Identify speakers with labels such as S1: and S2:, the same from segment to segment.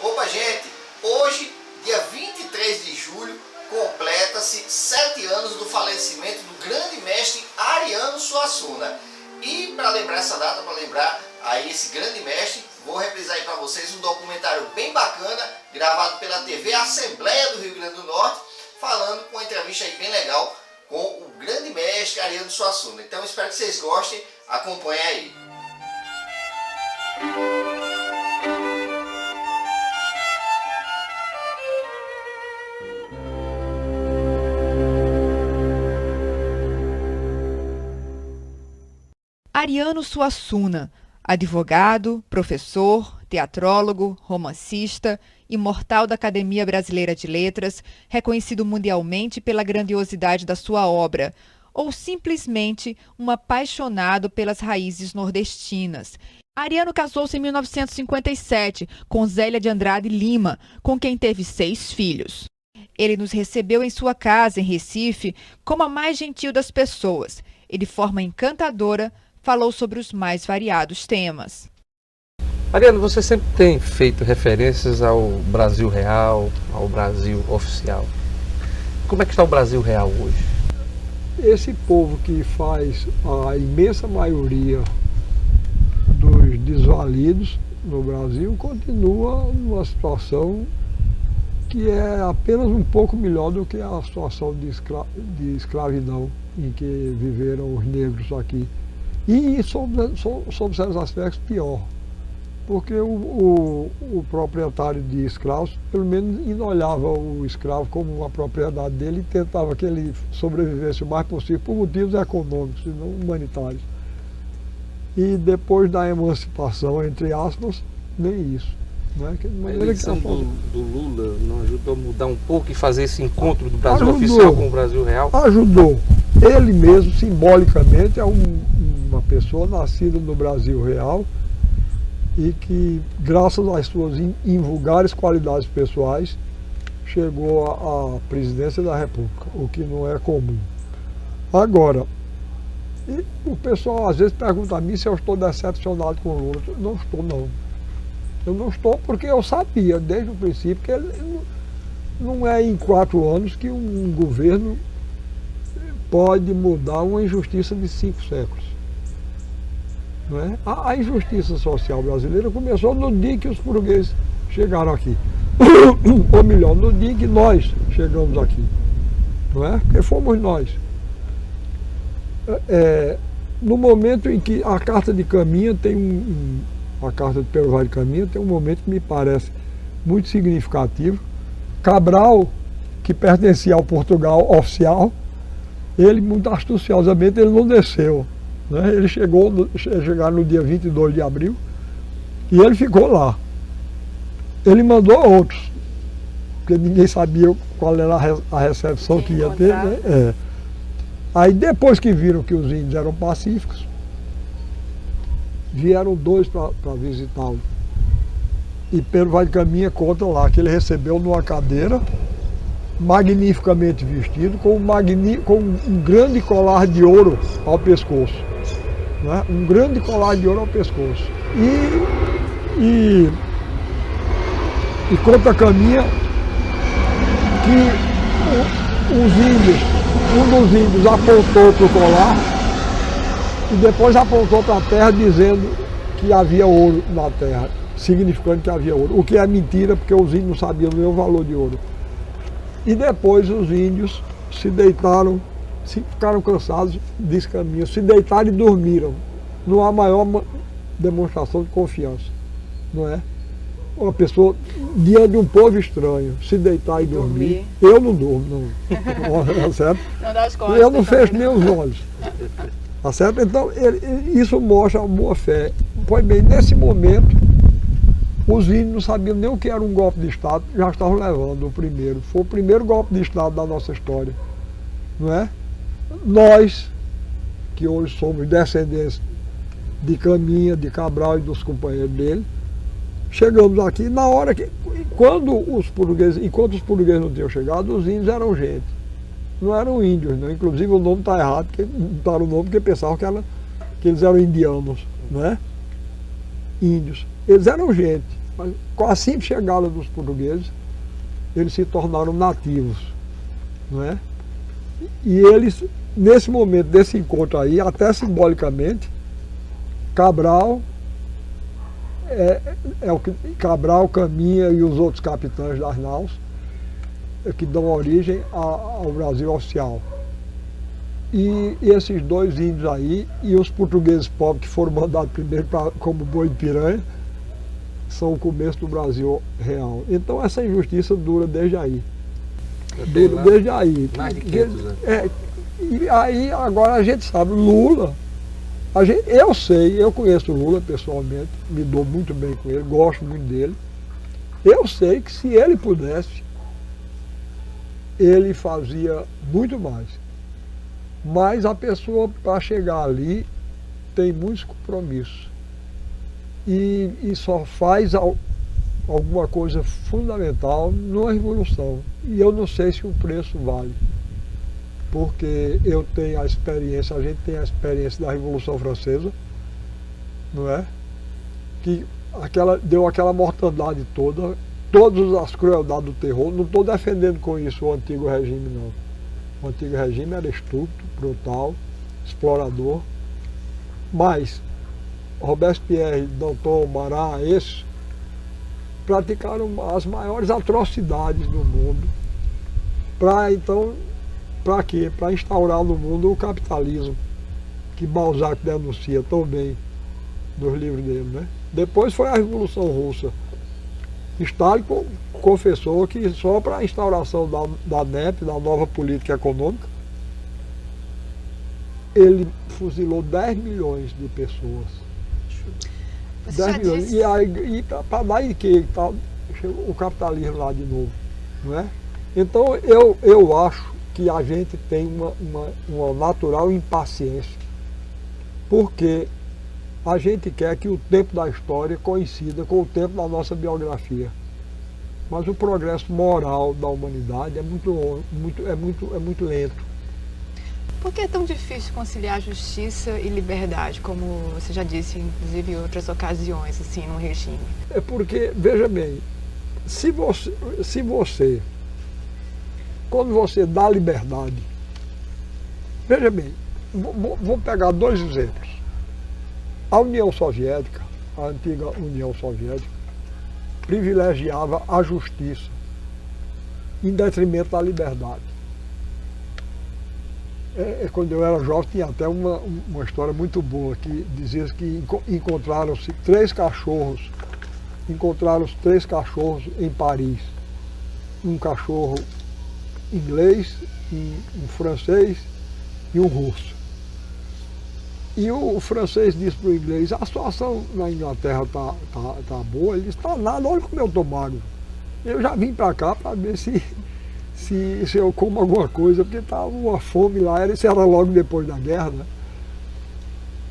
S1: Opa, gente! Hoje, dia 23 de julho, completa-se 7 anos do falecimento do grande mestre Ariano Suassuna. E para lembrar essa data, para lembrar aí esse grande mestre, vou reprisar aí para vocês um documentário bem bacana, gravado pela TV Assembleia do Rio Grande do Norte, falando com uma entrevista aí bem legal com o grande mestre Ariano Suassuna. Então espero que vocês gostem, acompanhem aí.
S2: Ariano Suassuna, advogado, professor, teatrólogo, romancista, imortal da Academia Brasileira de Letras, reconhecido mundialmente pela grandiosidade da sua obra, ou simplesmente um apaixonado pelas raízes nordestinas. Ariano casou-se em 1957 com Zélia de Andrade Lima, com quem teve 6 filhos. Ele nos recebeu em sua casa, em Recife, como a mais gentil das pessoas e, de forma encantadora, falou sobre os mais variados temas.
S3: Ariano, você sempre tem feito referências ao Brasil real, ao Brasil oficial. Como é que está o Brasil real hoje?
S4: Esse povo que faz a imensa maioria dos desvalidos no Brasil continua numa situação que é apenas um pouco melhor do que a situação de escravidão em que viveram os negros aqui. E sob certos aspectos pior, porque o proprietário de escravos pelo menos não olhava o escravo como uma propriedade dele e tentava que ele sobrevivesse o mais possível por motivos econômicos e não humanitários. E depois da emancipação, entre aspas, nem isso. Né?
S3: A eleição do Lula não ajudou a mudar um pouco e fazer esse encontro do Brasil oficial com o Brasil real?
S4: Ajudou. Ele mesmo, simbolicamente, é uma pessoa nascida no Brasil real e que, graças às suas invulgares qualidades pessoais, chegou à presidência da República, o que não é comum. Agora, o pessoal às vezes pergunta a mim se eu estou decepcionado com o Lula. Não estou, não. Eu não estou porque eu sabia desde o princípio que ele não é em 4 anos que um governo pode mudar uma injustiça de 5 séculos. Não é? A injustiça social brasileira começou no dia que os portugueses chegaram aqui. Ou melhor, no dia que nós chegamos aqui. Não é? Porque fomos nós. No momento em que a Carta de Caminha tem a Carta de Pero Vaz de Caminha tem um momento que me parece muito significativo. Cabral, que pertencia ao Portugal oficial, ele muito astuciosamente ele não desceu. Né? Ele chegaram no dia 22 de abril e ele ficou lá. Ele mandou outros, porque ninguém sabia qual era a recepção que ia ter. Né? Aí depois que viram que os índios eram pacíficos, vieram 2 para visitá-lo. E Pero Vaz de Caminha conta lá que ele recebeu numa cadeira, magnificamente vestido, com um grande colar de ouro ao pescoço. Né? Um grande colar de ouro ao pescoço. E conta Caminha que um dos índios apontou para o colar e depois apontou para a terra dizendo que havia ouro na terra, significando que havia ouro. O que é mentira, porque os índios não sabiam nem o valor de ouro. E depois os índios se deitaram, ficaram cansados, diz Caminha, se deitaram e dormiram. Não há maior demonstração de confiança, não é? Uma pessoa, diante de um povo estranho, se deitar e dormir. Eu não durmo, não. Certo?
S2: Não dá as costas.
S4: Eu não fecho nem os olhos. Tá certo? Então, isso mostra a boa fé. Pois bem, nesse momento, os índios não sabiam nem o que era um golpe de Estado, já estavam levando o primeiro. Foi o primeiro golpe de Estado da nossa história. Não é? Nós, que hoje somos descendentes de Caminha, de Cabral e dos companheiros dele, chegamos aqui na hora que, enquanto os portugueses não tinham chegado, os índios eram gente. Não eram índios, não. Inclusive o nome está errado, porque botaram o nome porque pensavam que eles eram indianos, não é? Índios. Eles eram gente. Mas com a simples chegada dos portugueses, eles se tornaram nativos, não é? E eles, nesse momento desse encontro aí, até simbolicamente, Cabral Cabral, Caminha e os outros capitães das naus que dão origem ao Brasil oficial. E esses dois índios aí, e os portugueses pobres que foram mandados primeiro como boi de piranha, são o começo do Brasil real. Então essa injustiça dura desde aí. Dura desde aí.
S3: Mais de 500 anos.
S4: E aí agora a gente sabe, Lula, eu conheço o Lula pessoalmente, me dou muito bem com ele, gosto muito dele. Eu sei que se ele pudesse, ele fazia muito mais. Mas a pessoa, para chegar ali, tem muitos compromissos. E só faz alguma coisa fundamental numa revolução. E eu não sei se o preço vale. Porque eu tenho a experiência, a gente tem a experiência da Revolução Francesa, não é? Que deu aquela mortandade toda, todas as crueldades do terror. Não estou defendendo com isso o antigo regime, não. O antigo regime era estúpido, brutal, explorador, mas Robespierre, Danton, Marat, esses praticaram as maiores atrocidades do mundo para quê? Para instaurar no mundo o capitalismo, que Balzac denuncia tão bem nos livros dele, né? Depois foi a Revolução Russa. Stalin confessou que só para a instauração da NEP, da nova política econômica, ele fuzilou 10 milhões de pessoas.
S2: Você
S4: 10 milhões. E para dar em que o capitalismo lá de novo, não é? Então eu acho que a gente tem uma natural impaciência, porque a gente quer que o tempo da história coincida com o tempo da nossa biografia. Mas o progresso moral da humanidade é muito lento.
S2: Por que é tão difícil conciliar justiça e liberdade, como você já disse, inclusive em outras ocasiões, assim, num regime?
S4: É porque, veja bem, quando você dá liberdade, veja bem, vou pegar dois exemplos. A União Soviética, a antiga União Soviética, privilegiava a justiça em detrimento da liberdade. Quando eu era jovem tinha até uma história muito boa que dizia que encontraram-se três cachorros em Paris. Um cachorro inglês, um francês e um russo. E o francês disse para o inglês: a situação na Inglaterra tá boa. Ele disse: tá nada, olha como eu estou magro. Eu já vim para cá para ver se eu como alguma coisa, porque estava uma fome lá, isso era logo depois da guerra, né?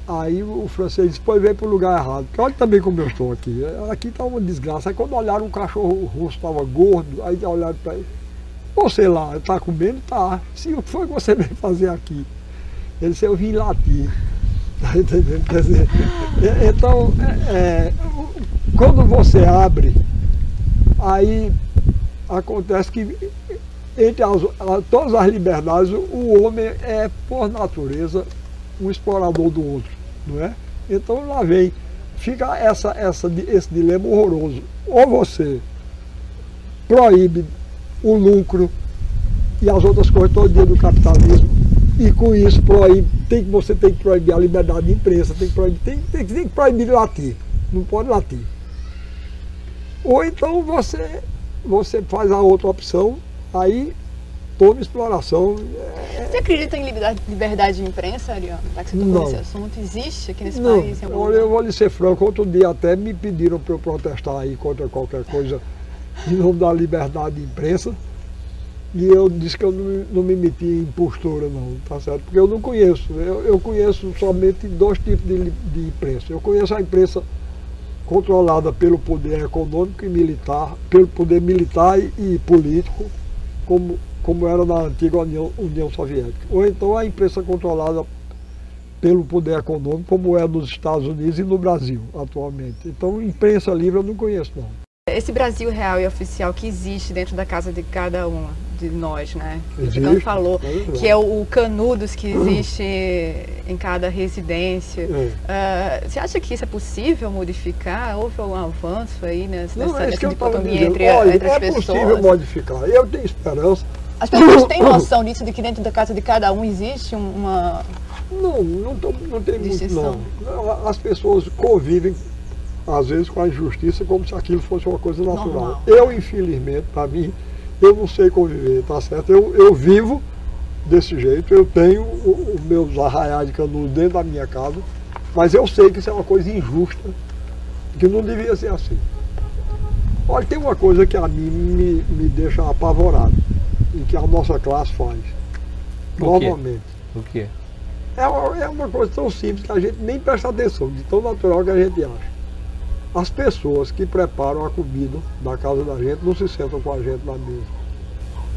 S4: Aí o francês disse: pois vem para o lugar errado, porque olha também como eu estou aqui. Aqui está uma desgraça. Aí quando olharam, um cachorro russo estava gordo, aí olharam para ele: você lá, está comendo? Tá. Sim, o que foi que você veio fazer aqui? Ele disse: eu vim latir. Quer dizer, então, quando você abre, aí acontece que entre todas as liberdades, o homem é, por natureza, um explorador do outro, não é? Então lá fica esse dilema horroroso. Ou você proíbe o lucro e as outras coisas todo dia do capitalismo, e com isso você tem que proibir a liberdade de imprensa, tem que proibir latir, não pode latir. Ou então você faz a outra opção, aí toma exploração.
S2: Você acredita em liberdade de imprensa, Ariano? Já que você tocou nesse assunto, existe aqui nesse
S4: não,
S2: país?
S4: Eu vou lhe ser franco, outro dia até me pediram para eu protestar aí contra qualquer coisa em nome da liberdade de imprensa. E eu disse que eu não me meti em postura não, tá certo? Porque eu não conheço, eu conheço somente dois tipos de imprensa. Eu conheço a imprensa controlada pelo poder econômico e militar, pelo poder militar e político, como era na antiga União Soviética. Ou então a imprensa controlada pelo poder econômico, como é nos Estados Unidos e no Brasil, atualmente. Então, imprensa livre eu não conheço, não.
S2: Esse Brasil real e oficial que existe dentro da casa de cada um de nós, né?
S4: Existe,
S2: Você falou,
S4: é
S2: que é o canudos que existe em cada residência. Você acha que isso é possível modificar? Houve algum avanço aí nessa dicotomia entre as pessoas?
S4: É possível modificar. Eu tenho esperança.
S2: As pessoas têm noção disso, de que dentro da casa de cada um existe uma...
S4: Não tem
S2: distinção.
S4: muito, não. As pessoas convivem, às vezes, com a injustiça como se aquilo fosse uma coisa natural.
S2: Normal.
S4: Eu, infelizmente, para mim, eu não sei conviver, tá certo? Eu vivo desse jeito, eu tenho os meus arraiais de canudo dentro da minha casa, mas eu sei que isso é uma coisa injusta, que não devia ser assim. Olha, tem uma coisa que a mim me deixa apavorado, e que a nossa classe faz, normalmente.
S3: O quê?
S4: É uma coisa tão simples que a gente nem presta atenção, de tão natural que a gente acha. As pessoas que preparam a comida da casa da gente não se sentam com a gente na mesa.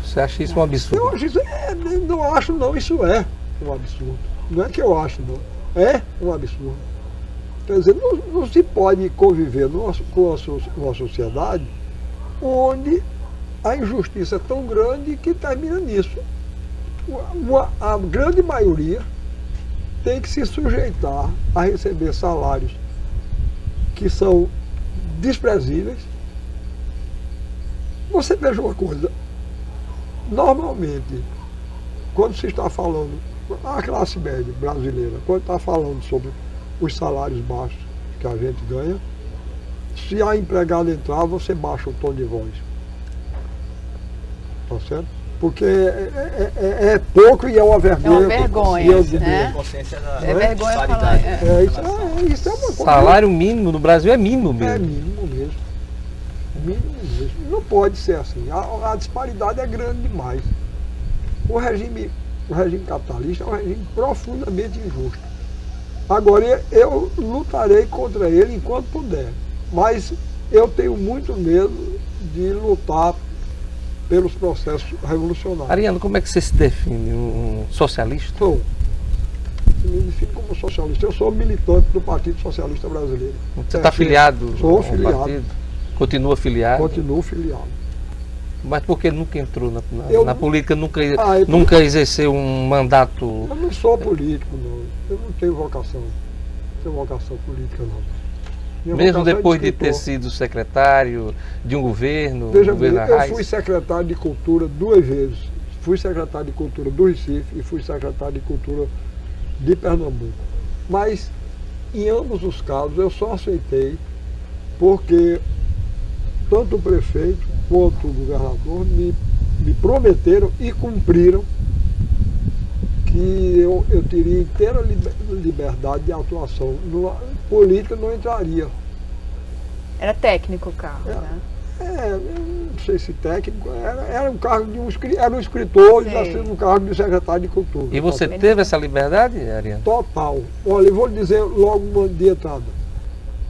S3: Você acha isso um absurdo?
S4: Eu acho isso, não acho não, isso é um absurdo. Não é que eu acho não, é um absurdo. Quer dizer, não se pode conviver com uma sociedade onde a injustiça é tão grande que termina nisso. A grande maioria tem que se sujeitar a receber salários que são desprezíveis. Você veja uma coisa, normalmente, quando se está falando, a classe média brasileira, quando está falando sobre os salários baixos que a gente ganha, se a empregada entrar, você baixa o tom de voz. Tá certo? Porque é pouco e é uma vergonha.
S2: É uma vergonha, né? É vergonha falar.
S4: Isso é uma coisa.
S3: Salário mínimo no Brasil é mínimo mesmo.
S4: É mínimo mesmo. Mínimo mesmo. Não pode ser assim. A disparidade é grande demais. O regime capitalista é um regime profundamente injusto. Agora, eu lutarei contra ele enquanto puder. Mas eu tenho muito medo de lutar pelos processos revolucionários.
S3: Ariano, como é que você se define? Um socialista?
S4: Sou. Eu me defino como socialista. Eu sou militante do Partido Socialista Brasileiro.
S3: Você está filiado?
S4: Sou
S3: ao
S4: filiado.
S3: partido? Continua filiado?
S4: Continuo filiado.
S3: Mas por que nunca entrou na política, nunca exerceu um mandato?
S4: Eu não sou político, não. Eu não tenho vocação. Não tenho vocação política, não. Minha
S3: Mesmo
S4: vocação
S3: depois de
S4: escritor.
S3: ter sido secretário de um governo,
S4: Veja bem,
S3: governo
S4: eu
S3: Arraes?
S4: fui secretário de Cultura 2 vezes. Fui secretário de Cultura do Recife e fui secretário de Cultura de Pernambuco. Mas, em ambos os casos, eu só aceitei porque tanto o prefeito quanto o governador me prometeram e cumpriram que eu teria inteira liberdade de atuação. Política não entraria.
S2: Era técnico o cargo, né?
S4: Eu não sei se técnico, era um cargo de era um escritor e já sendo um cargo de secretário de Cultura.
S3: E você teve essa liberdade, Ariano?
S4: Total. Olha, eu vou lhe dizer logo de entrada.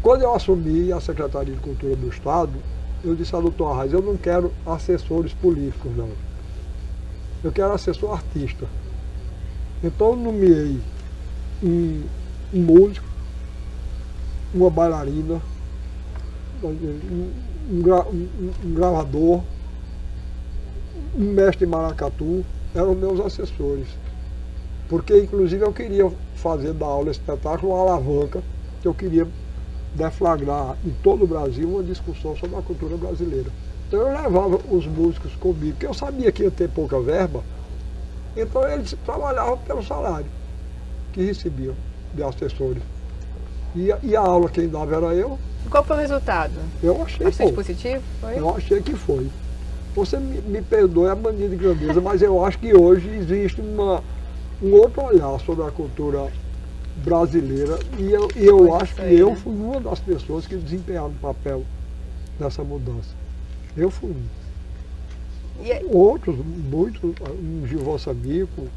S4: Quando eu assumi a Secretaria de Cultura do Estado, eu disse a doutor Arraes, eu não quero assessores políticos, não. Eu quero assessor artista. Então eu nomeei um músico, uma bailarina, um gravador, um mestre maracatu, eram meus assessores. Porque, inclusive, eu queria fazer da aula espetáculo uma alavanca, que eu queria deflagrar em todo o Brasil uma discussão sobre a cultura brasileira. Então eu levava os músicos comigo, porque eu sabia que ia ter pouca verba, então eles trabalhavam pelo salário que recebiam de assessores. E a aula quem dava era eu.
S2: Qual foi o resultado?
S4: Eu achei
S2: Bastante
S4: bom.
S2: positivo? Foi?
S4: Eu achei que foi. Você me perdoe a mania de grandeza, mas eu acho que hoje existe um outro olhar sobre a cultura brasileira e eu acho que eu fui uma das pessoas que desempenharam o papel nessa mudança. Eu fui um. Outros, muitos, um Gilvão Samico,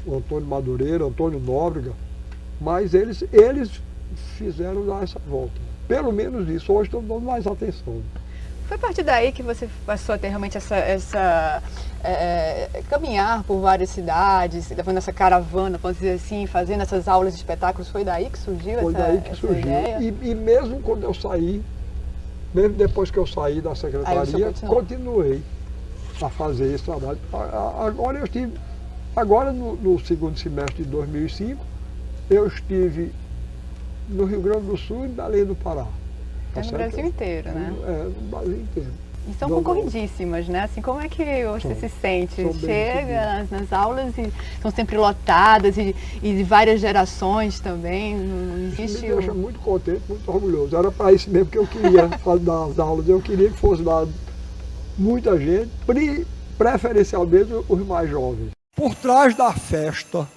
S4: um Antônio Madureira, Antônio Nóbrega, mas eles fizeram dar essa volta. Pelo menos isso, hoje estão dando mais atenção.
S2: Foi a partir daí que você passou a ter realmente caminhar por várias cidades, levando essa caravana, vamos dizer assim, fazendo essas aulas de espetáculos, foi daí que surgiu essa ideia?
S4: E mesmo quando eu saí, mesmo depois que eu saí da secretaria, continuei a fazer esse trabalho. Agora no segundo semestre de 2005, eu estive no Rio Grande do Sul e em Belém do Pará.
S2: É no Brasil inteiro, né?
S4: No Brasil inteiro.
S2: E são concorridíssimas, né? Assim, como é que você se sente? Chega nas aulas e são sempre lotadas e de várias gerações também, não existe...
S4: Isso me deixa muito contente, muito orgulhoso. Era para isso mesmo que eu queria dar as aulas. Eu queria que fosse dado muita gente, preferencialmente os mais jovens. Por trás da festa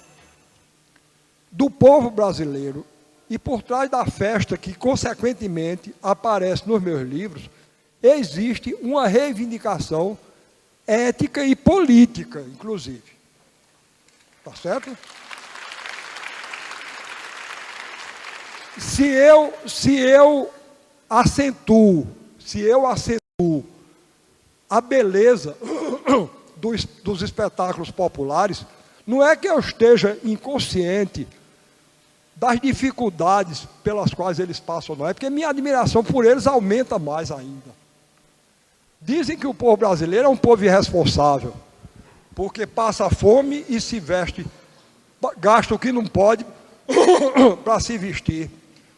S4: do povo brasileiro e por trás da festa que, consequentemente, aparece nos meus livros, existe uma reivindicação ética e política, inclusive. Tá certo? Se eu acentuo a beleza dos espetáculos populares, não é que eu esteja inconsciente das dificuldades pelas quais eles passam, não é porque minha admiração por eles aumenta mais ainda. Dizem que o povo brasileiro é um povo irresponsável, porque passa fome e se veste, gasta o que não pode para se vestir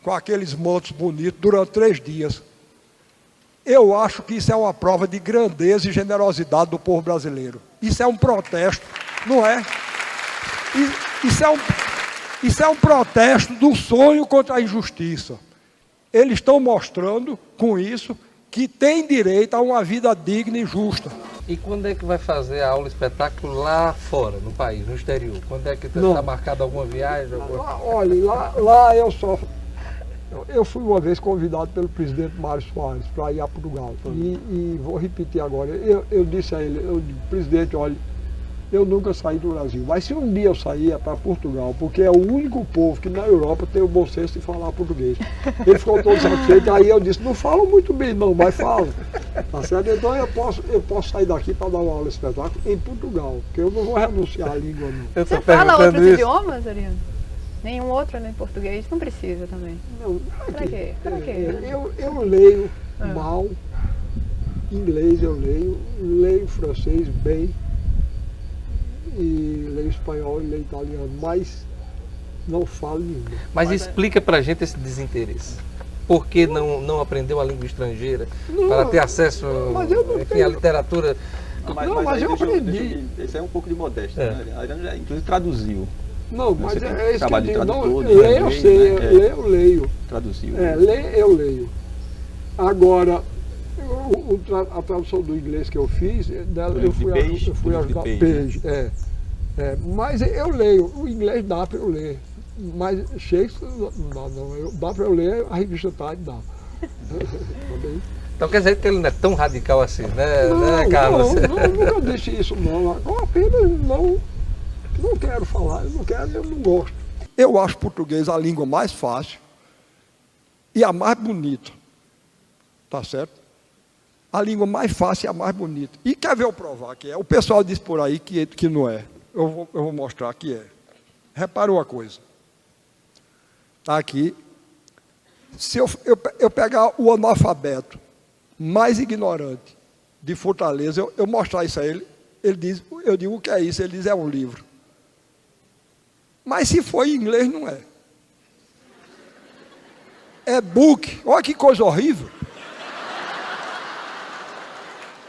S4: com aqueles mantos bonitos durante 3 dias. Eu acho que isso é uma prova de grandeza e generosidade do povo brasileiro. Isso é um protesto, não é? Isso é um protesto do sonho contra a injustiça. Eles estão mostrando, com isso, que tem direito a uma vida digna e justa.
S3: E quando é que vai fazer a aula espetáculo lá fora, no país, no exterior? Quando é que está marcada alguma viagem?
S4: Olha, lá eu fui uma vez convidado pelo presidente Mário Soares para ir a Portugal. E vou repetir agora. Eu disse a ele, presidente, olha, eu nunca saí do Brasil, mas se um dia eu sair é para Portugal, porque é o único povo que na Europa tem o bom senso de falar português. Ele ficou todo satisfeito, aí eu disse, não falo muito bem não, mas falo. Tá certo? Então eu posso sair daqui para dar uma aula de espetáculo em Portugal, porque eu não vou renunciar à língua não.
S2: Você fala outros idiomas, Ariano? Nenhum outro, nem português? Não precisa também.
S4: Não,
S2: pra quê?
S4: Eu leio mal, inglês eu leio francês bem, e leio espanhol e leio italiano, mas não falo nenhuma.
S3: Mas explica pra gente esse desinteresse. Por que não aprendeu a língua estrangeira para ter acesso à literatura?
S4: Mas eu aprendi.
S5: Isso é um pouco de modéstia, né? A Ariano já, inclusive, traduziu.
S4: Não, mas é isso que eu digo. Não,
S5: ler
S4: eu sei, eu leio.
S5: Traduziu.
S4: Ler eu leio. Agora, a tradução do inglês que eu fiz, eu fui ajudar Page. Mas eu leio, o inglês dá para eu ler. Mas Shakespeare não dá para eu ler, a revista Time dá.
S3: Então quer dizer que ele não é tão radical assim, né, Carlos?
S4: Não, nunca disse isso não. Eu apenas não quero falar, eu não gosto. Eu acho português a língua mais fácil e a mais bonita. Tá certo? A língua mais fácil e a mais bonita. E quer ver eu provar que é? O pessoal diz por aí que não é. Eu vou mostrar que é. Repara uma coisa. Está aqui. Se eu pegar o analfabeto mais ignorante de Fortaleza, eu mostrar isso a ele, eu digo o que é isso? Ele diz, é um livro. Mas se for em inglês, não é. É book. Olha que coisa horrível.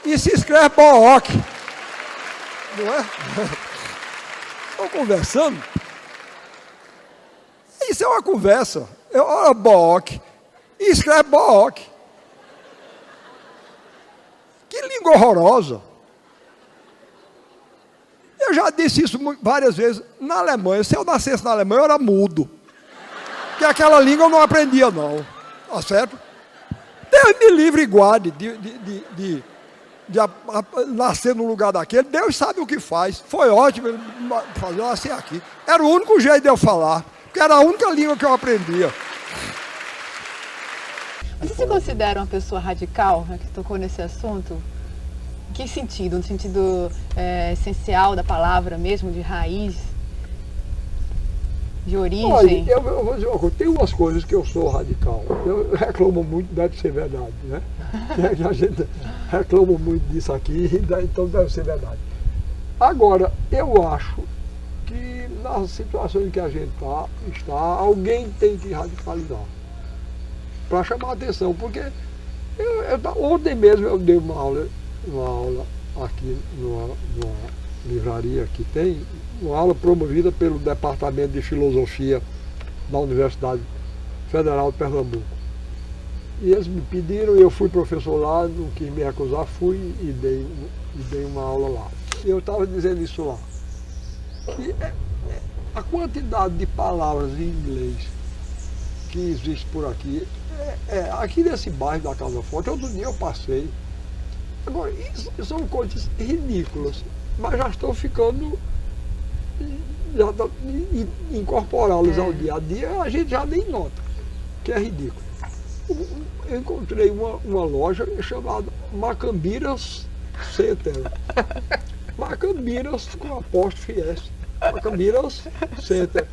S4: E se escreve Book. Não é? Estão conversando? Isso é uma conversa. Olha Book. E escreve Book. Que língua horrorosa. Eu já disse isso várias vezes na Alemanha. Se eu nascesse na Alemanha, eu era mudo. Porque aquela língua eu não aprendia, não. Tá certo? Deus me livre e guarde de nascer no lugar daquele. Deus sabe o que faz. Foi ótimo ele fazer eu nascer aqui. Era o único jeito de eu falar. Porque era a única língua que eu aprendia.
S2: Você se considera uma pessoa radical, né, que tocou nesse assunto? Em que sentido? No sentido essencial da palavra mesmo, de raiz? De origem?
S4: Olha, eu vou dizer uma coisa, tem umas coisas que eu sou radical. Eu reclamo muito, deve ser verdade, né? A gente reclama muito disso aqui, então deve ser verdade. Agora, eu acho que nas situações em que a gente está, alguém tem que radicalizar. Para chamar a atenção, porque ontem mesmo eu dei uma aula aqui numa livraria que tem, uma aula promovida pelo Departamento de Filosofia da Universidade Federal de Pernambuco. E eles me pediram, eu fui professor lá, não quis me recusar, fui e dei uma aula lá. Eu estava dizendo isso lá, que a quantidade de palavras em inglês que existe por aqui, aqui nesse bairro da Casa Forte, outro dia eu passei. Agora, isso são coisas ridículas, mas já estão ficando, incorporá-las ao dia a dia, a gente já nem nota, que é ridículo. Eu encontrei uma loja chamada Macambiras Center. Macambiras com apóstrofe S. Macambiras Center.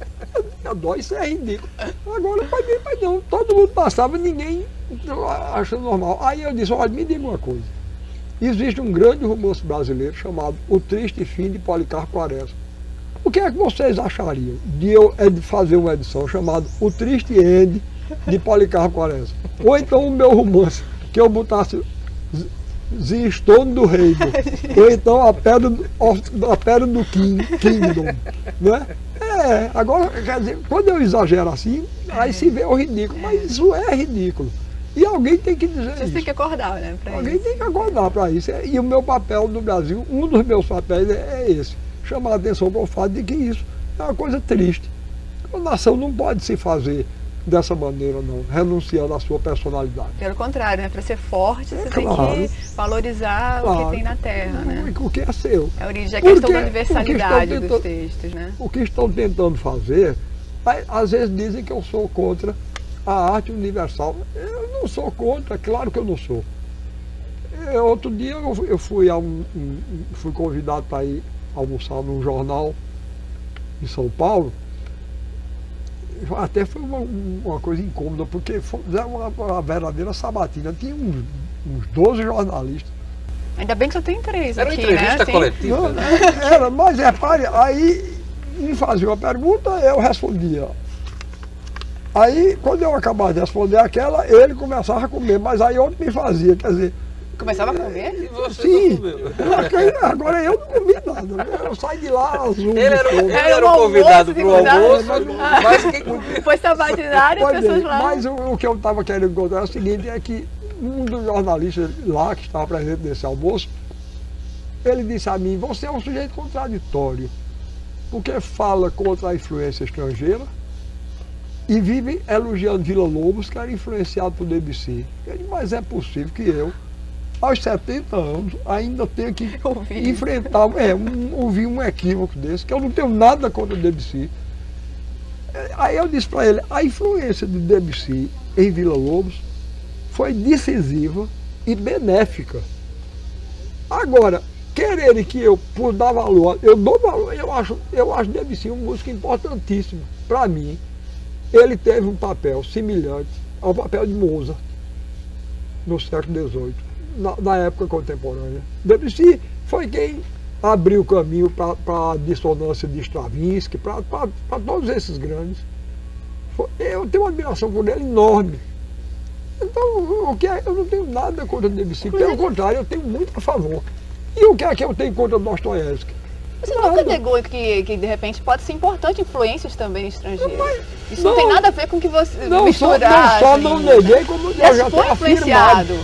S4: Isso é ridículo. Agora, mas não, todo mundo passava, ninguém achando normal. Aí eu disse, olha, me diga uma coisa. Existe um grande romance brasileiro chamado O Triste Fim de Policarpo Quaresma. O que é que vocês achariam de fazer uma edição chamada O Triste End de Policarpo Quaresma? Ou então o meu romance, que eu botasse Zistone do Reino, ou então a Pedra do Kingdom, né? Agora, quer dizer, quando eu exagero assim, aí se vê o ridículo, mas isso é ridículo. E alguém tem que dizer isso.
S2: Você tem que acordar, né?
S4: Alguém tem que acordar para isso. E o meu papel no Brasil, um dos meus papéis é esse, chamar a atenção para o fato de que isso é uma coisa triste. A nação não pode se fazer dessa maneira, não, renunciando à sua personalidade.
S2: Pelo contrário, né? Para ser forte, você tem que valorizar o que tem na terra, né?
S4: O que é seu.
S2: É a origem, a questão da universalidade dos textos, né?
S4: O que estão tentando fazer, às vezes dizem que eu sou contra a arte universal. Eu não sou contra, claro que eu não sou. Outro dia eu fui convidado para ir almoçar num jornal em São Paulo. Até foi uma coisa incômoda, porque fizeram uma verdadeira sabatina. Tinha uns 12 jornalistas.
S2: Ainda bem que só tem 3
S3: aqui,
S2: né?
S3: Era uma entrevista coletiva?
S4: Não, mas repare, aí me fazia uma pergunta, eu respondia. Aí, quando eu acabava de responder aquela, ele começava a comer, mas aí outro me fazia, quer dizer...
S2: Começava a comer?
S3: E você
S4: Sim,
S3: não comeu?
S4: agora eu não comi nada, eu saí de lá azul.
S3: Ele era o convidado para o almoço, mas quem comeu?
S2: Foi sabatinário e as pessoas lá.
S4: Mas o que eu estava querendo encontrar é o seguinte, é que um dos jornalistas lá, que estava presente nesse almoço, ele disse a mim, você é um sujeito contraditório, porque fala contra a influência estrangeira e vive elogiando Vila Lobos, que era influenciado por Debussy. Ele disse, mas é possível que eu, aos 70 anos, ainda tenho que enfrentar, ouvir um equívoco desse, que eu não tenho nada contra Debussy. Aí eu disse para ele, a influência de Debussy em Vila Lobos foi decisiva e benéfica. Agora, quererem que eu, por dar valor, eu dou valor, eu acho Debussy uma música importantíssima. Para mim, ele teve um papel semelhante ao papel de Mozart no século XVIII. Na época contemporânea. Debussy foi quem abriu o caminho para a dissonância de Stravinsky, para todos esses grandes. Eu tenho uma admiração por ele enorme. Então, eu não tenho nada contra Debussy, pelo contrário, eu tenho muito a favor. E o que é que eu tenho contra Dostoiévski?
S2: Você nunca negou que de repente pode ser importante influências também estrangeiras. Isso não tem nada a ver com que você misturar.
S4: Não neguei, como eu já tenho afirmado.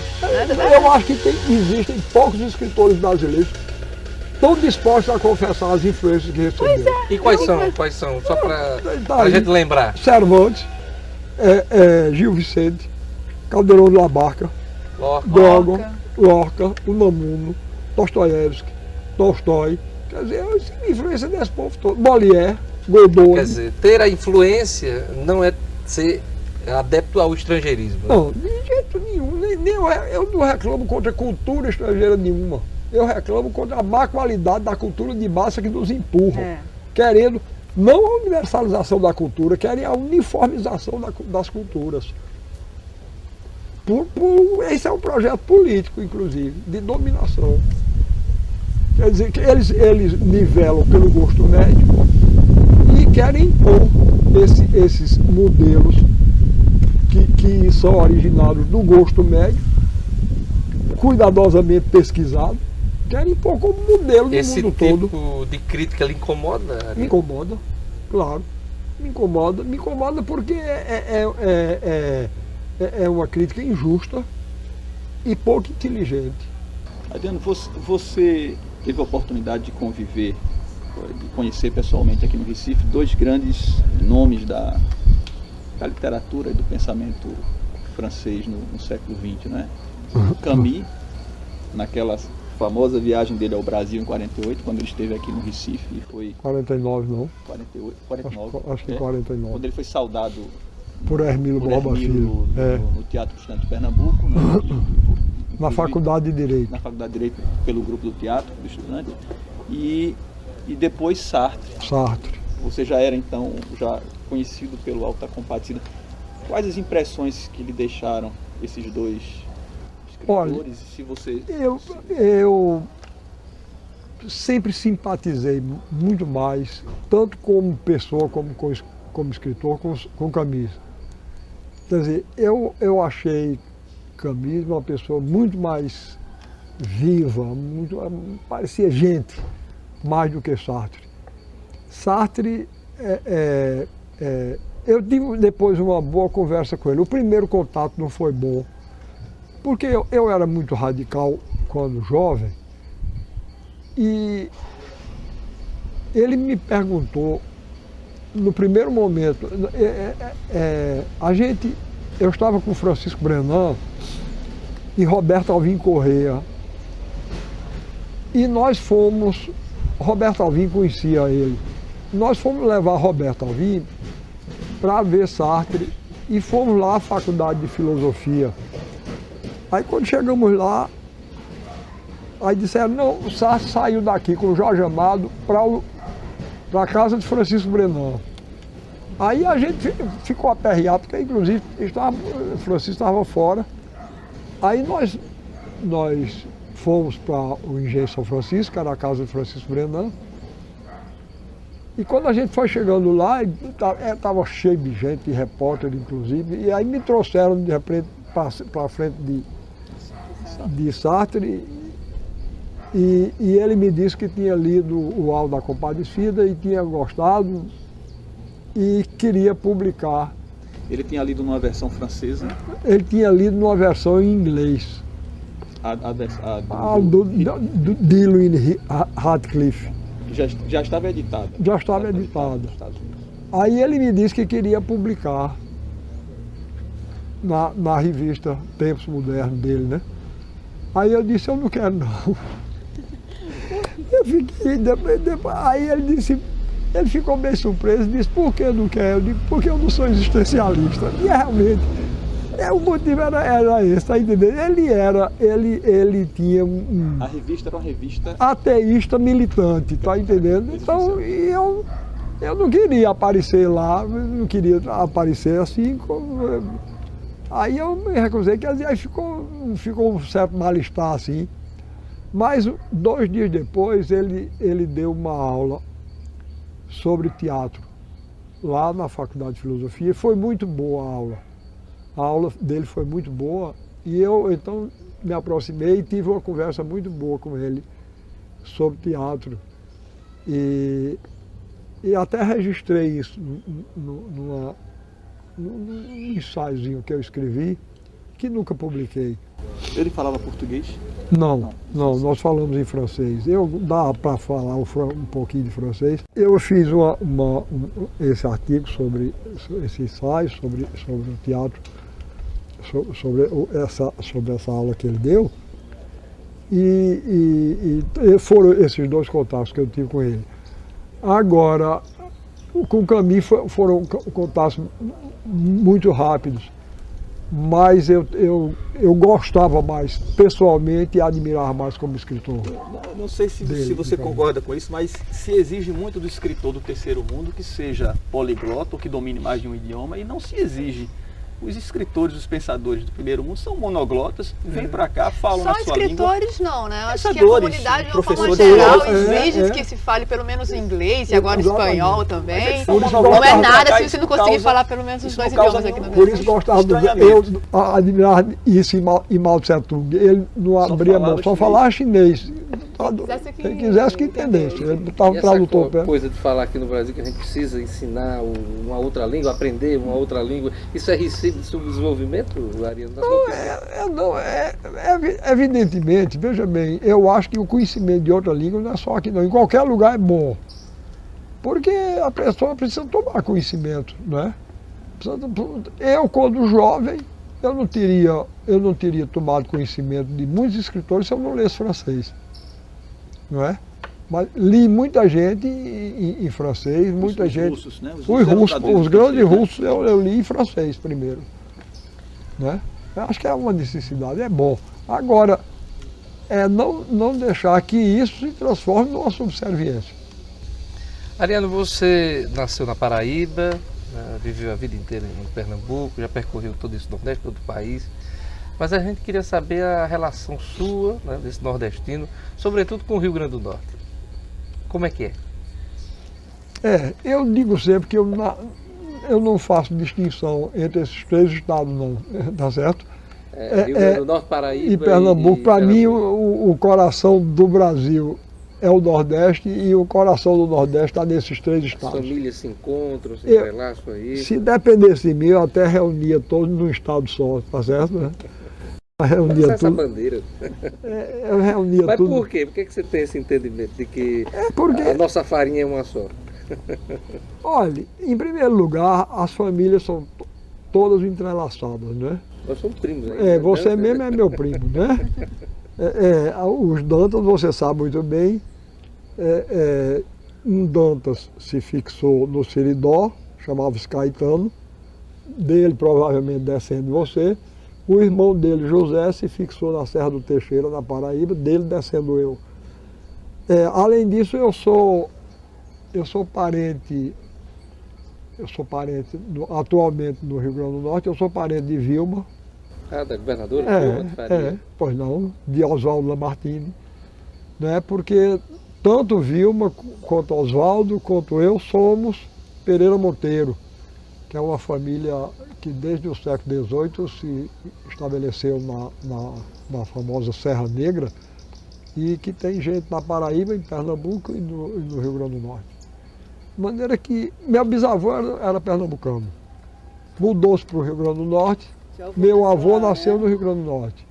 S4: Eu acho que existem poucos escritores brasileiros tão dispostos a confessar as influências que receberam.
S3: E quais são? Só para a gente lembrar.
S4: Cervantes, Gil Vicente, Caldeirão de la Barca, Gogol, Lorca, Unamuno, Dostoiévski, Tolstói. Quer dizer, a influência desse povo todo. Molière, Godoy.
S3: Quer dizer, ter a influência não é ser adepto ao estrangeirismo.
S4: Não, de jeito nenhum. Eu não reclamo contra cultura estrangeira nenhuma. Eu reclamo contra a má qualidade da cultura de massa que nos empurram. Querendo, não a universalização da cultura, querem a uniformização das culturas. Esse é um projeto político, inclusive, de dominação. Quer dizer, que eles nivelam pelo gosto médio e querem impor esses modelos que são originados do gosto médio, cuidadosamente pesquisado, querem impor como modelo no
S3: Esse
S4: mundo
S3: tipo
S4: todo.
S3: de crítica lhe incomoda?
S4: Me incomoda, claro. Me incomoda porque é uma crítica injusta e pouco inteligente.
S5: Adriano, você teve a oportunidade de conviver, de conhecer pessoalmente aqui no Recife dois grandes nomes da literatura e do pensamento francês no século XX, né? Camus, naquela famosa viagem dele ao Brasil em 48, quando ele esteve aqui no Recife e foi...
S4: 49 não.
S5: 49.
S4: Acho que 49.
S5: Quando ele foi saudado
S4: Por Hermílio Borba Filho.
S5: no Teatro Estudante de Pernambuco, né?
S4: Na Faculdade de Direito.
S5: Na Faculdade de Direito, pelo grupo do Teatro do Estudante. E depois Sartre. Você já era então conhecido pelo Auto da Compadecida. Quais as impressões que lhe deixaram esses dois escritores?
S4: Olha,
S5: se você...
S4: eu sempre simpatizei muito mais, tanto como pessoa como escritor, com Camus. Quer dizer, eu achei Camus uma pessoa muito mais viva, parecia gente, mais do que Sartre. Sartre, eu tive depois uma boa conversa com ele. O primeiro contato não foi bom, porque eu era muito radical quando jovem, e ele me perguntou, no primeiro momento, eu estava com Francisco Brenan e Roberto Alvim Corrêa, e nós fomos, Roberto Alvim conhecia ele, nós fomos levar Roberto Alvim para ver Sartre e fomos lá à Faculdade de Filosofia. Aí quando chegamos lá, aí disseram, não, o Sartre saiu daqui com o Jorge Amado para a casa de Francisco Brenan. Aí a gente ficou aperreado, porque inclusive Francisco estava fora. Aí nós fomos para o Engenho São Francisco, que era a casa de Francisco Brenan. E quando a gente foi chegando lá, estava cheio de gente, de repórter inclusive, e aí me trouxeram de repente para frente de Sartre, e ele me disse que tinha lido o Auto da Compadecida e tinha gostado e queria publicar.
S5: Ele tinha lido numa versão francesa?
S4: Ele tinha lido numa versão em inglês. Do Dillwyn Radcliffe.
S5: Já estava editada?
S4: Já estava editada. Aí ele me disse que queria publicar na revista Tempos Modernos dele, né? Aí eu disse, eu não quero não. Eu fiquei, aí ele disse, ele ficou bem surpreso, disse, por que eu não quero? Eu digo, porque eu não sou existencialista. E realmente, o motivo era esse, tá entendendo? Ele tinha
S5: A revista era uma revista...
S4: ateísta militante, tá entendendo? Então, eu não queria aparecer lá, não queria aparecer assim, aí eu me recusei, quer dizer, aí ficou um certo mal-estar assim. Mas 2 dias depois ele deu uma aula sobre teatro, lá na Faculdade de Filosofia, e foi muito boa a aula. A aula dele foi muito boa, e eu então me aproximei e tive uma conversa muito boa com ele sobre teatro. E até registrei isso num ensaiozinho que eu escrevi, que nunca publiquei.
S5: Ele falava português?
S4: Não, nós falamos em francês. Dá para falar um pouquinho de francês. Eu fiz esse artigo sobre esse ensaio, sobre o teatro, sobre essa aula que ele deu. E foram esses 2 contatos que eu tive com ele. Agora, com o caminho foram contatos muito rápidos. Mas eu gostava mais pessoalmente e admirava mais como escritor.
S5: Não sei se você concorda com isso, mas se exige muito do escritor do terceiro mundo que seja poliglota ou que domine mais de um idioma, e não se exige. Os escritores, os pensadores do primeiro mundo são monoglotas, vêm para cá, falam na sua língua.
S2: Só escritores não, né? Acho que a
S5: Pensadores,
S2: comunidade, de uma forma
S5: professores,
S2: geral, exige que se fale pelo menos inglês e agora espanhol também. Não é nada se você não conseguir falar pelo menos os dois idiomas aqui no Brasil.
S4: Por isso gostava eu admirava isso em Mao Tse Tung. Ele não abria mão, só falava chinês. Quem quisesse que entendesse. Ele estava tradutor.
S3: Essa coisa de falar aqui no Brasil que a gente precisa ensinar uma outra língua, aprender uma outra língua, isso é receita de subdesenvolvimento, Ariano?
S4: Evidentemente, veja bem, eu acho que o conhecimento de outra língua não é só aqui não, em qualquer lugar é bom. Porque a pessoa precisa tomar conhecimento, não é? Eu, quando jovem, eu não teria tomado conhecimento de muitos escritores se eu não lesse francês, não é? Mas li muita gente em francês, muita gente...
S5: Russos, né?
S4: Os grandes russos eu li em francês primeiro, né? Eu acho que é uma necessidade, é bom. Agora, não deixar que isso se transforme numa subserviência.
S3: Ariano, você nasceu na Paraíba, né, viveu a vida inteira em Pernambuco, já percorreu todo esse Nordeste, todo o país. Mas a gente queria saber a relação sua, né, desse nordestino, sobretudo com o Rio Grande do Norte. Como é que é?
S4: Eu digo sempre que eu não faço distinção entre esses três estados, não, tá certo?
S3: Rio Grande do Norte, Paraíba
S4: e Pernambuco. Para mim, o coração do Brasil é o Nordeste e o coração do Nordeste está nesses três estados.
S3: As famílias se encontram, se entrelaçam aí.
S4: Se dependesse de mim, eu até reunia todos num estado só, tá certo? Né? Reunia
S3: essa
S4: tudo.
S3: bandeira.
S4: Eu reunia
S3: Mas
S4: tudo.
S3: Mas por quê? Por que você tem esse entendimento de que
S4: porque...
S3: a nossa farinha é uma só?
S4: Olha, em primeiro lugar, as famílias são todas entrelaçadas, né?
S3: Nós somos primos aí.
S4: Você mesmo é meu primo, né? Os Dantas, você sabe muito bem, um Dantas se fixou no Seridó, chamava-se Caetano, dele provavelmente descendo de você. O irmão dele, José, se fixou na Serra do Teixeira, na Paraíba, dele descendo eu. Além disso, eu sou parente atualmente no Rio Grande do Norte, eu sou parente de Vilma.
S3: Da governadora?
S4: Pois não, de Oswaldo Lamartine. Né? Porque tanto Vilma, quanto Oswaldo, quanto eu somos Pereira Monteiro, que é uma família que desde o século XVIII se estabeleceu na famosa Serra Negra e que tem gente na Paraíba, em Pernambuco e no Rio Grande do Norte. De maneira que meu bisavô era pernambucano, mudou-se para o Rio Grande do Norte, meu avô nasceu no Rio Grande do Norte.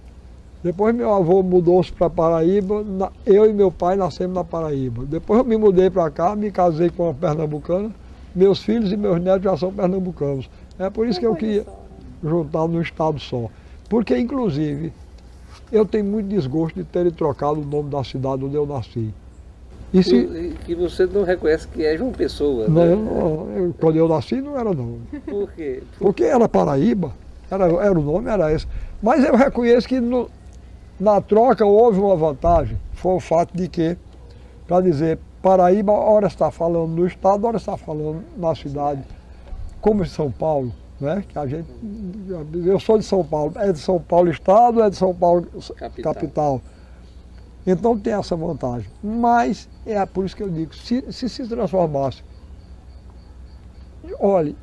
S4: Depois meu avô mudou-se para Paraíba, eu e meu pai nascemos na Paraíba. Depois eu me mudei para cá, me casei com uma pernambucana, meus filhos e meus netos já são pernambucanos. É por isso que eu queria juntar num estado só. Porque, inclusive, eu tenho muito desgosto de terem trocado o nome da cidade onde eu nasci.
S3: Que você não reconhece que é João Pessoa, né?
S4: Não, quando eu nasci não era não.
S3: Por quê?
S4: Porque era Paraíba, o nome era esse. Mas eu reconheço que na troca houve uma vantagem, foi o fato de que, para dizer, Paraíba, ora está falando no estado, ora está falando na cidade, como em São Paulo, né? Que eu sou de São Paulo, é de São Paulo estado, é de São Paulo capital. Então tem essa vantagem. Mas é por isso que eu digo, se transformasse, olhe,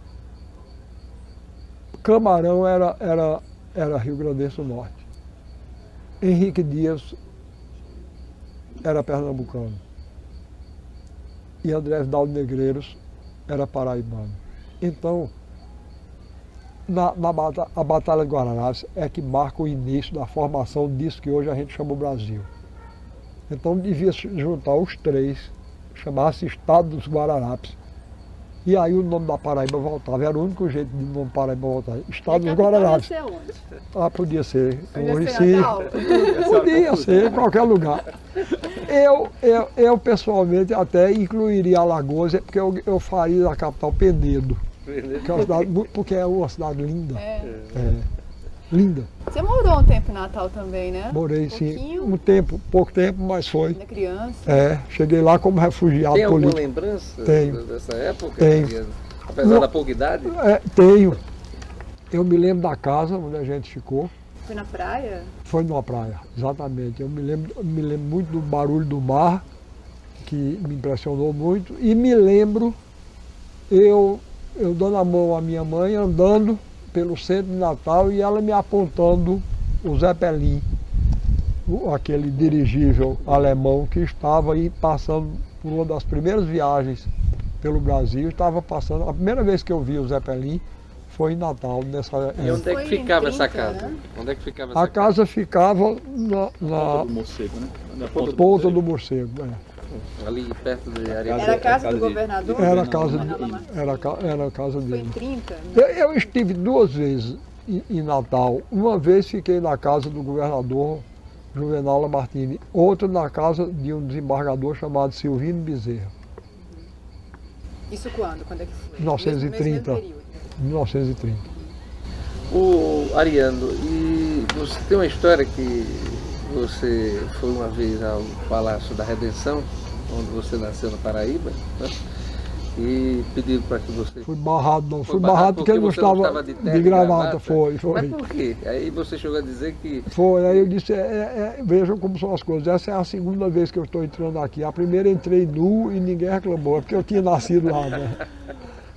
S4: Camarão era Rio Grandense do Norte. Henrique Dias era pernambucano. E André Vidal de Negreiros era paraibano. Então, a Batalha de Guararapes é que marca o início da formação disso que hoje a gente chama o Brasil. Então devia se juntar os três, chamar-se Estado dos Guararapes. E aí o nome da Paraíba voltava, era o único jeito de o nome Paraíba voltar. Estado dos Guararapes.
S2: Podia ser onde?
S4: Podia ser. Podia ser em qualquer lugar. Eu pessoalmente até incluiria Alagoas, porque eu faria a capital Penedo, que é uma cidade, porque é uma cidade linda. Linda.
S2: Você morou um tempo em Natal também, né?
S4: Morei sim, pouco tempo, mas foi.
S2: Ainda criança.
S4: Cheguei lá como refugiado
S3: Tem alguma
S4: político.
S3: lembrança
S4: Tenho.
S3: dessa época?
S4: Tenho.
S3: Apesar da pouca idade?
S4: Tenho. Eu me lembro da casa onde a gente ficou.
S2: Foi na praia?
S4: Foi numa praia, exatamente. Eu me lembro muito do barulho do mar, que me impressionou muito. E me lembro, eu dando a mão à minha mãe, andando pelo centro de Natal e ela me apontando o Zeppelin, aquele dirigível alemão que estava aí passando por uma das primeiras viagens pelo Brasil. Estava passando, a primeira vez que eu vi o Zeppelin foi em Natal, nessa época.
S3: E onde é que ficava essa casa?
S2: Né?
S3: Onde é que ficava
S4: A casa ficava na
S5: Ponta do Morcego, né? Na
S4: Ponta do Morcego.
S3: Ali perto de Ariano.
S2: Era a casa do governador?
S4: Era a casa
S2: Foi
S4: dele.
S2: em 30?
S4: Eu estive 2 vezes em Natal. Uma vez fiquei na casa do governador Juvenal Lamartine, outra na casa de um desembargador chamado Silvino Bezerra.
S2: Isso quando? Quando é que foi?
S4: 1930.
S2: Mesmo período.
S4: 1930.
S3: O Ariano, e você tem uma história que você foi uma vez ao Palácio da Redenção, onde você nasceu na Paraíba, né? E pediram para que você...
S4: Fui barrado, não.
S3: Foi
S4: Fui barrado porque ele não
S3: você não
S4: estava
S3: de terno
S4: de
S3: e
S4: gravata. Foi.
S3: Mas por quê? Aí você chegou a dizer que...
S4: Foi, aí eu disse, vejam como são as coisas. Essa é a segunda vez que eu estou entrando aqui. A primeira entrei nu e ninguém reclamou, é porque eu tinha nascido lá, né?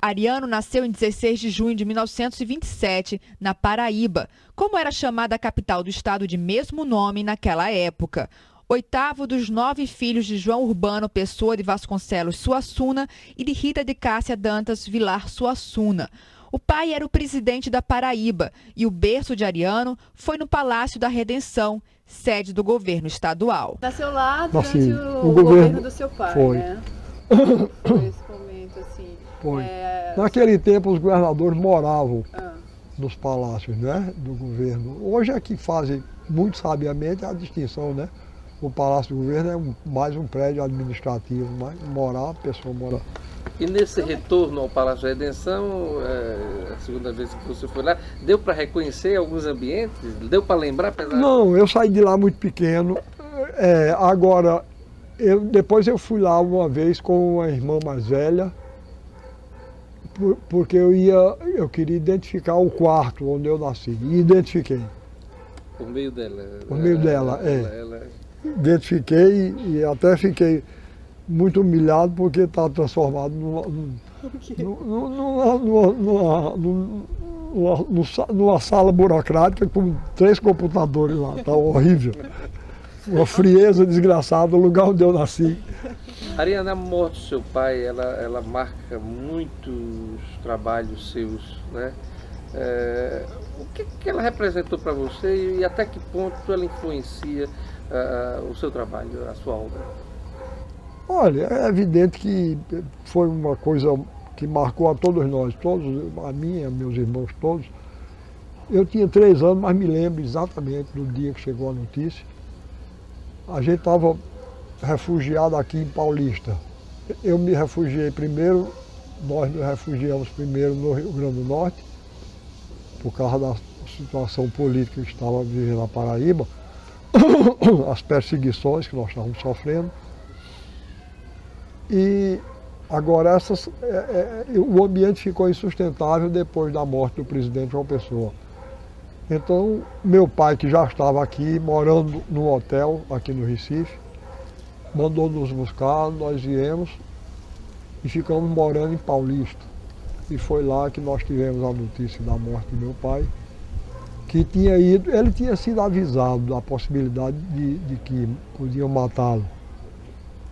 S2: Ariano nasceu em 16 de junho de 1927, na Paraíba, como era chamada a capital do estado de mesmo nome naquela época. 8º dos 9 filhos de João Urbano Pessoa de Vasconcelos Suassuna e de Rita de Cássia Dantas Vilar Suassuna. O pai era o presidente da Paraíba e o berço de Ariano foi no Palácio da Redenção, sede do governo estadual. Nasceu lá durante o governo do seu pai,
S4: foi.
S2: Né? Foi esse momento, assim.
S4: Foi. Naquele tempo os governadores moravam nos palácios, né, do governo. Hoje é que fazem muito sabiamente a distinção, né? O Palácio do Governo é mais um prédio administrativo, mas morar, a pessoa mora.
S3: E nesse retorno ao Palácio da Redenção, a segunda vez que você foi lá, deu para reconhecer alguns ambientes? Deu para lembrar? Apesar...
S4: Não, eu saí de lá muito pequeno. Agora, depois eu fui lá uma vez com uma irmã mais velha, porque eu queria identificar o quarto onde eu nasci. E identifiquei.
S3: Por meio dela?
S4: Por meio dela, Identifiquei e até fiquei muito humilhado porque está transformado numa sala burocrática com 3 computadores lá. Está horrível. Uma frieza desgraçada no lugar onde eu nasci.
S3: Ariano, a morte do seu pai, ela marca muitos trabalhos seus, né? O que ela representou para você e até que ponto ela influencia o seu trabalho, a sua obra?
S4: Olha, é evidente que foi uma coisa que marcou a todos nós, a mim, a meus irmãos todos. Eu tinha 3 anos, mas me lembro exatamente do dia que chegou a notícia. A gente estava refugiado aqui em Paulista. Eu me refugiei primeiro, nós nos refugiamos primeiro no Rio Grande do Norte, por causa da situação política que estava vivendo na Paraíba, as perseguições que nós estávamos sofrendo. E agora o ambiente ficou insustentável depois da morte do presidente João Pessoa. Então, meu pai, que já estava aqui, morando num hotel aqui no Recife, mandou nos buscar, nós viemos e ficamos morando em Paulista. E foi lá que nós tivemos a notícia da morte do meu pai, que ele tinha sido avisado da possibilidade de que podiam matá-lo.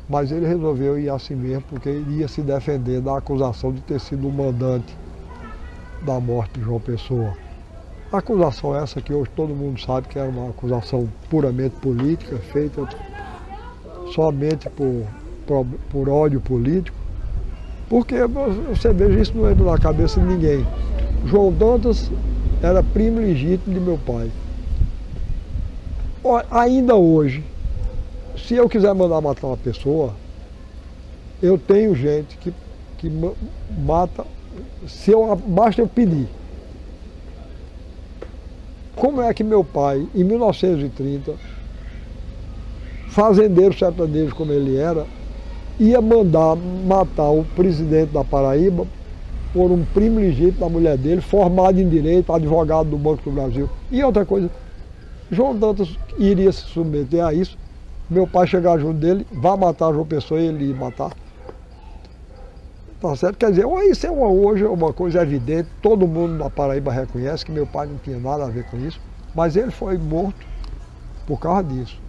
S4: Mas ele resolveu ir assim mesmo, porque ele ia se defender da acusação de ter sido o mandante da morte de João Pessoa. A acusação essa que hoje todo mundo sabe que era uma acusação puramente política, feita somente por ódio político, porque você veja, isso não entra na cabeça de ninguém. João Dantas era primo legítimo de meu pai. Ainda hoje, se eu quiser mandar matar uma pessoa, eu tenho gente que mata, basta eu pedir. Como é que meu pai, em 1930, fazendeiro sertanejo como ele era, ia mandar matar o presidente da Paraíba por um primo legítimo da mulher dele, formado em direito, advogado do Banco do Brasil. E outra coisa, João Dantas iria se submeter a isso, meu pai chegar junto dele, vai matar João Pessoa e ele ia matar. Tá certo? Quer dizer, isso hoje é uma coisa evidente, todo mundo na Paraíba reconhece que meu pai não tinha nada a ver com isso, mas ele foi morto por causa disso.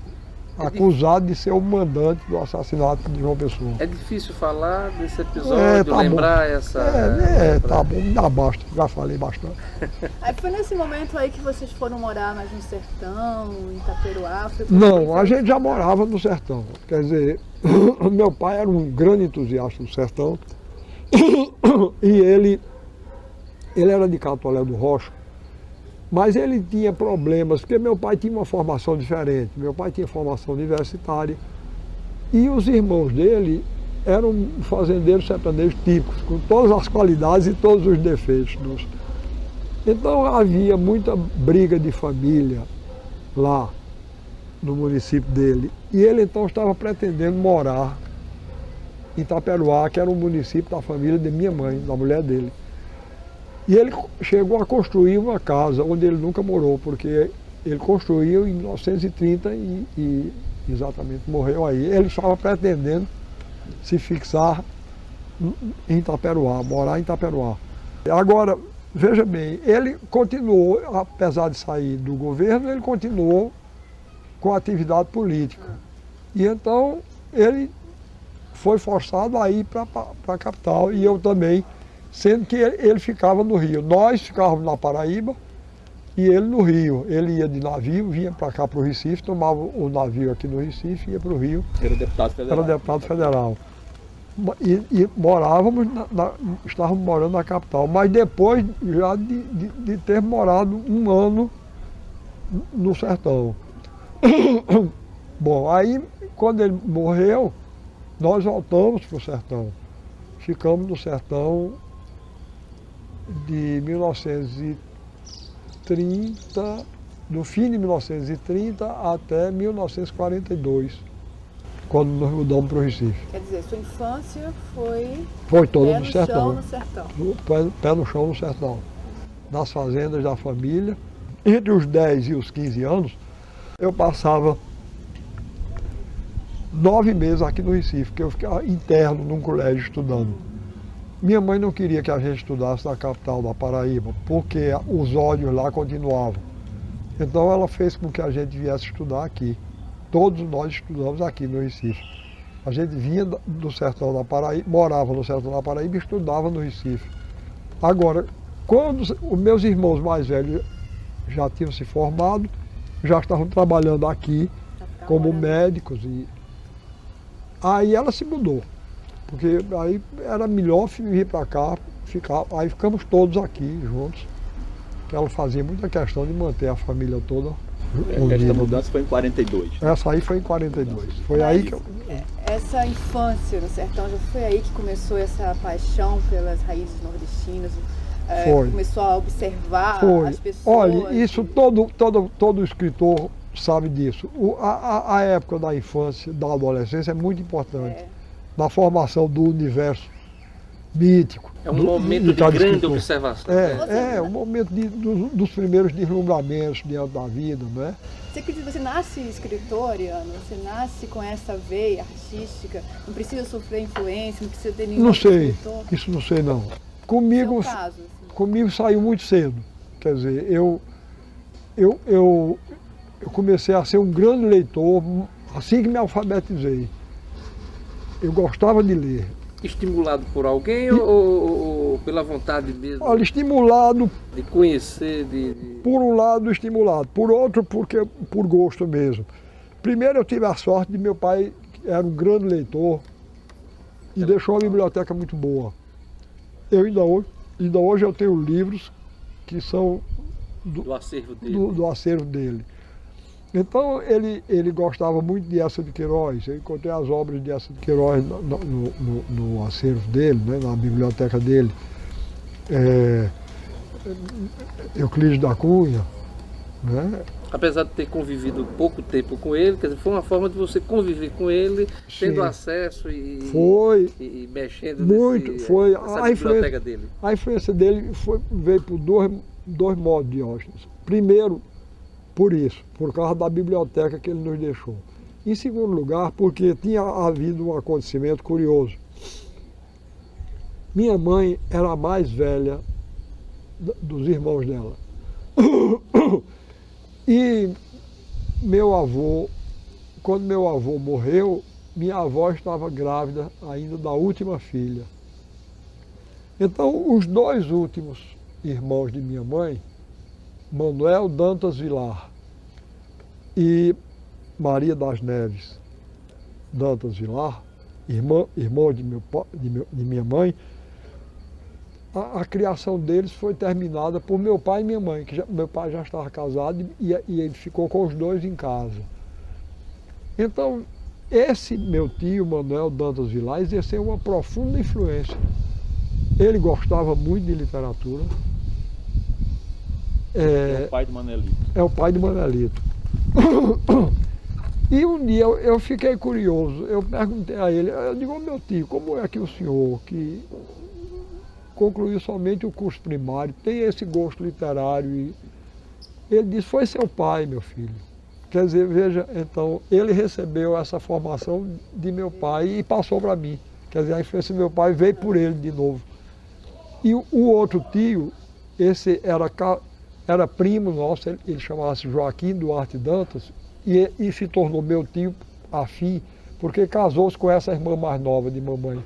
S4: Acusado de ser o mandante do assassinato de João Pessoa.
S3: É difícil falar desse episódio,
S4: tá
S3: lembrar
S4: bom.
S3: essa...
S4: Tá bom, dá basta, já falei bastante.
S6: Aí foi nesse momento aí que vocês foram morar mais no sertão, em Itaperuá?
S4: Não, a gente já morava no sertão. Quer dizer, meu pai era um grande entusiasta do sertão e ele era de Catolé do Rocha. Mas ele tinha problemas, porque meu pai tinha uma formação diferente, meu pai tinha formação universitária, e os irmãos dele eram fazendeiros sertanejos típicos, com todas as qualidades e todos os defeitos. Então havia muita briga de família lá no município dele, e ele então estava pretendendo morar em Itaperuá, que era um município da família de minha mãe, da mulher dele. E ele chegou a construir uma casa onde ele nunca morou, porque ele construiu em 1930 e exatamente morreu aí. Ele estava pretendendo se fixar em Itaperuá, morar em Itaperuá. Agora, veja bem, ele continuou, apesar de sair do governo, ele continuou com a atividade política. E então ele foi forçado a ir para a capital, e eu também, sendo que ele ficava no Rio. Nós ficávamos na Paraíba e ele no Rio. Ele ia de navio, vinha para cá para o Recife, tomava o navio aqui no Recife e ia para o Rio.
S5: Era deputado federal.
S4: Era deputado federal. E morávamos, estávamos morando na capital, mas depois já de ter morado um ano no sertão. Bom, aí quando ele morreu, nós voltamos para o sertão. Ficamos no sertão de 1930, do fim de 1930 até 1942, quando nos mudamos para o Recife.
S6: Quer dizer, sua infância foi
S4: toda
S6: pé
S4: no
S6: no
S4: sertão.
S6: chão no sertão.
S4: Pé no chão no sertão. Nas fazendas da família. Entre os 10 e os 15 anos, eu passava 9 meses aqui no Recife, porque eu ficava interno num colégio estudando. Minha mãe não queria que a gente estudasse na capital da Paraíba, porque os ódios lá continuavam. Então ela fez com que a gente viesse estudar aqui. Todos nós estudamos aqui no Recife. A gente vinha do sertão da Paraíba, morava no sertão da Paraíba e estudava no Recife. Agora, quando os meus irmãos mais velhos já tinham se formado, já estavam trabalhando aqui como médicos, e aí ela se mudou. Porque aí era melhor vir para cá, aí ficamos todos aqui juntos. Ela fazia muita questão de manter a família toda unida.
S5: Esta mudança foi em 42.
S4: Essa aí foi em 42. Foi aí que eu...
S6: Essa infância no sertão, já foi aí que começou essa paixão pelas raízes nordestinas?
S4: Foi.
S6: Começou a observar
S4: Foi.
S6: as pessoas?
S4: Olha, isso todo escritor sabe disso. A época da infância, da adolescência é muito importante. Na formação do universo mítico.
S3: É um momento de grande escritor. Observação.
S4: É um momento dos primeiros deslumbramentos diante da vida, não é?
S6: Você acredita que você nasce escritor, Ariano? Você nasce com essa veia artística? Não precisa sofrer influência, não precisa ter nenhum escritor?
S4: Isso não sei não. Comigo,
S6: caso, assim.
S4: Comigo saiu muito cedo. Quer dizer, eu comecei a ser um grande leitor assim que me alfabetizei. Eu gostava de ler.
S3: Estimulado por alguém ou pela vontade mesmo?
S4: Olha, estimulado.
S3: De conhecer,
S4: Por um lado, estimulado. Por outro, por gosto mesmo. Primeiro, eu tive a sorte de meu pai, que era um grande leitor, e deixou uma biblioteca muito boa. Eu ainda hoje eu tenho livros que são
S3: do acervo dele.
S4: Do acervo dele. Então ele gostava muito de Eça de Queiroz. Eu encontrei as obras de Eça de Queiroz no acervo dele, né, na biblioteca dele. Euclides da Cunha, né?
S3: Apesar de ter convivido pouco tempo com ele, quer dizer, foi uma forma de você conviver com ele, tendo
S4: Sim.
S3: acesso e mexendo
S4: Muito,
S3: nessa biblioteca dele.
S4: A influência dele veio por dois modos, Diógenes. Primeiro, por isso, por causa da biblioteca que ele nos deixou. Em segundo lugar, porque tinha havido um acontecimento curioso. Minha mãe era a mais velha dos irmãos dela. E meu avô, quando meu avô morreu, minha avó estava grávida ainda da última filha. Então, os dois últimos irmãos de minha mãe, Manuel Dantas Vilar e Maria das Neves Dantas Vilar, irmão de minha mãe, a criação deles foi terminada por meu pai e minha mãe, que meu pai já estava casado e ele ficou com os dois em casa. Então, esse meu tio, Manuel Dantas Vilar, exerceu uma profunda influência. Ele gostava muito de literatura.
S5: É o pai do Manelito.
S4: É o pai do Manelito. E um dia eu fiquei curioso, eu perguntei a ele, eu digo, meu tio, como é que o senhor, que concluiu somente o curso primário, tem esse gosto literário? E ele disse, foi seu pai, meu filho. Quer dizer, veja, então, ele recebeu essa formação de meu pai e passou para mim. Quer dizer, a influência do meu pai veio por ele de novo. E o outro tio, esse era primo nosso, ele chamava-se Joaquim Duarte Dantas, e se tornou meu tio afim, porque casou-se com essa irmã mais nova de mamãe.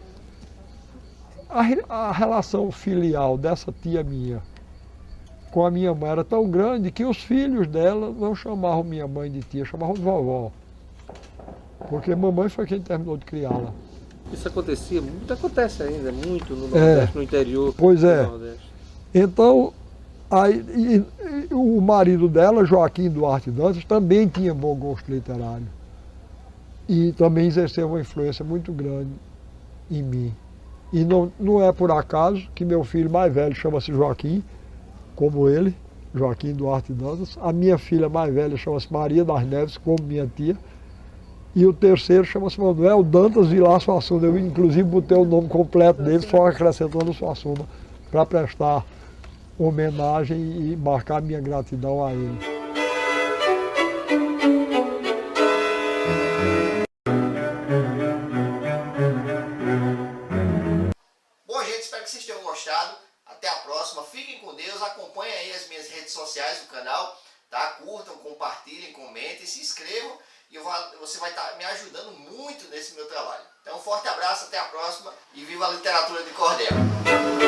S4: A relação filial dessa tia minha com a minha mãe era tão grande que os filhos dela não chamavam minha mãe de tia, chamavam de vovó. Porque mamãe foi quem terminou de criá-la.
S3: Isso acontecia muito, acontece ainda muito no Nordeste, no interior
S4: pois
S3: do
S4: é.
S3: Nordeste.
S4: Então, o marido dela, Joaquim Duarte Dantas, também tinha bom gosto literário. E também exerceu uma influência muito grande em mim. E não é por acaso que meu filho mais velho chama-se Joaquim, como ele, Joaquim Duarte Dantas. A minha filha mais velha chama-se Maria das Neves, como minha tia. E o terceiro chama-se Manuel Dantas Vilar Suassuna. Eu, inclusive, botei o nome completo dele, só acrescentando Suassuna, para prestar homenagem e marcar minha gratidão a ele.
S1: Bom, gente, espero que vocês tenham gostado. Até a próxima. Fiquem com Deus. Acompanhem aí as minhas redes sociais do canal. Tá? Curtam, compartilhem, comentem, se inscrevam. E você vai estar me ajudando muito nesse meu trabalho. Então, um forte abraço, até a próxima. E viva a literatura de cordel!